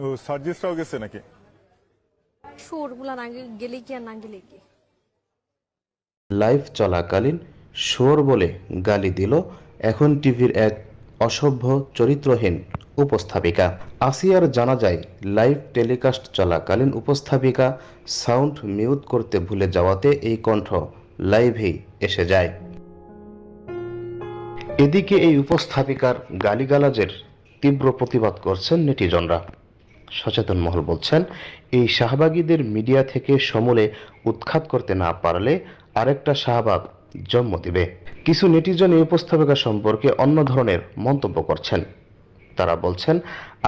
ও সার্জিসরাও গেছে নাকি? শোরগুলা না গেলে কি আর না গেলে কি। লাইভ চলাকালীন শোর বলে গালি দিল এখন টিভির এক অসভ্য চরিত্রহীন উপস্থাপিকা। আসিয়ার জানা যায় লাইভ টেলিকাস্ট চলাকালীন উপস্থাপিকা সাউন্ড মিউট করতে ভুলে যাওয়াতে এই কণ্ঠ লাইভেই এসে যায়। এদিকে এই উপস্থাপিকার গালিগালাজের তীব্র প্রতিবাদ করছেন নেটিজনরা। সচেতন মহল বলছেন, এই শাহবাগীদের মিডিয়া থেকে সমূলে উৎখাত করতে না পারলে আরেকটা শাহবাগ জন্ম দিবে। কিছু নেটিজন এই উপস্থাপিকা সম্পর্কে অন্য ধরনের মন্তব্য করছেন। তারা বলছেন,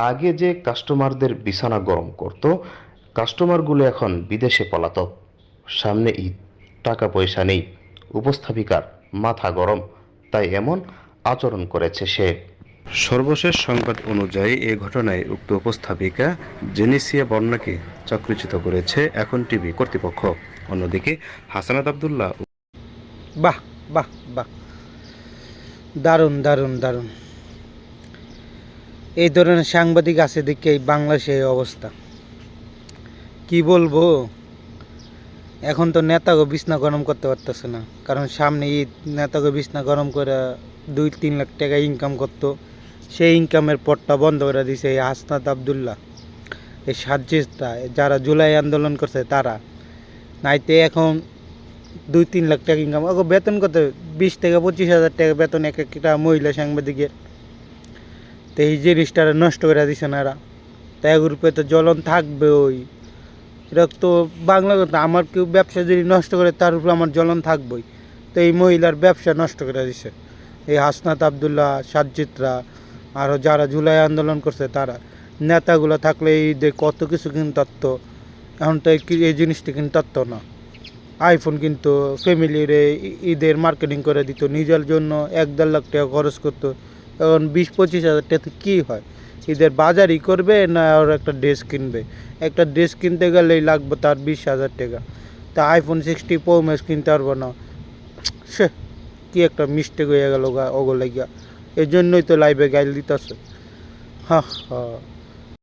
আগে যে কাস্টমারদের বিছানা গরম করত, কাস্টমারগুলো এখন বিদেশে পলাতক। সামনে ঈদ, টাকা পয়সা নেই, উপস্থাপিকার মাথা গরম, তাই এমন আচরণ করেছে সে। সর্বশেষ সংবাদ অনুযায়ী এই ঘটনায় উক্ত উপস্থাপিকা জেনিসিয়া বর্ণাকে চাকরিচ্যুত করেছে এখন টিভি কর্তৃপক্ষ। অন্যদিকে হাসানাত আব্দুল্লাহ বাহ বাহ বাহ, দারুণ দারুণ দারুণ। এই ধরনের সাংবাদিক আছে দেখে এই বাংলাদেশে এই অবস্থা। কি বলবো, এখন তো নেতাকে বিছনা গরম করতে পারতেছে না, কারণ সামনে ঈদ। নেতাকে বিছনা গরম করে 2-3 লাখ টাকা ইনকাম করতো, সেই ইনকামের পথটা বন্ধ করে দিছে এই হাসনাত আব্দুল্লাহ, এই সার্জিসরা, যারা জুলাই আন্দোলন করছে তারা। নাইতে এখন 2-3 লাখ টাকা ইনকাম, ওকে বেতন কত 20 থেকে 25 হাজার টাকা বেতন এক একটা মহিলা সাংবাদিকের। তো এই জিনিসটা নষ্ট করে দিছে না এরা, তাই এর উপরে তো জ্বলন থাকবে। ওই এটা তো বাংলা কথা, আমার কেউ ব্যবসা যদি নষ্ট করে তার উপরে আমার জ্বলন থাকবেই। তো এই মহিলার ব্যবসা নষ্ট করে দিছে এই হাসনাত আব্দুল্লাহ, সাজ্জিদরা, আরও যারা জুলাই আন্দোলন করছে তারা। নেতাগুলো থাকলে এই কত কিছু কিন্তু তত্ত্ব, এখন তো এই জিনিসটা কিন্তু তত্ত্ব না। আইফোন কিন্তু ফ্যামিলির ঈদের মার্কেটিং করে দিত, নিজের জন্য 1-1.5 লাখ টাকা খরচ করতো। এখন 20-25 হাজার টাকা কী হয়? ঈদের বাজারই করবে না আর একটা ড্রেস কিনবে? একটা ড্রেস কিনতে গেলেই লাগবে তার 20 হাজার টাকা। তা আইফোন 60 Pro Max কিনতে পারবো না। সে কি একটা মিস্টেক হয়ে গেল ওগুলো গিয়া, এই জন্যই তো লাইভে গাইল দিতেছে। হ্যাঁ হ্যাঁ।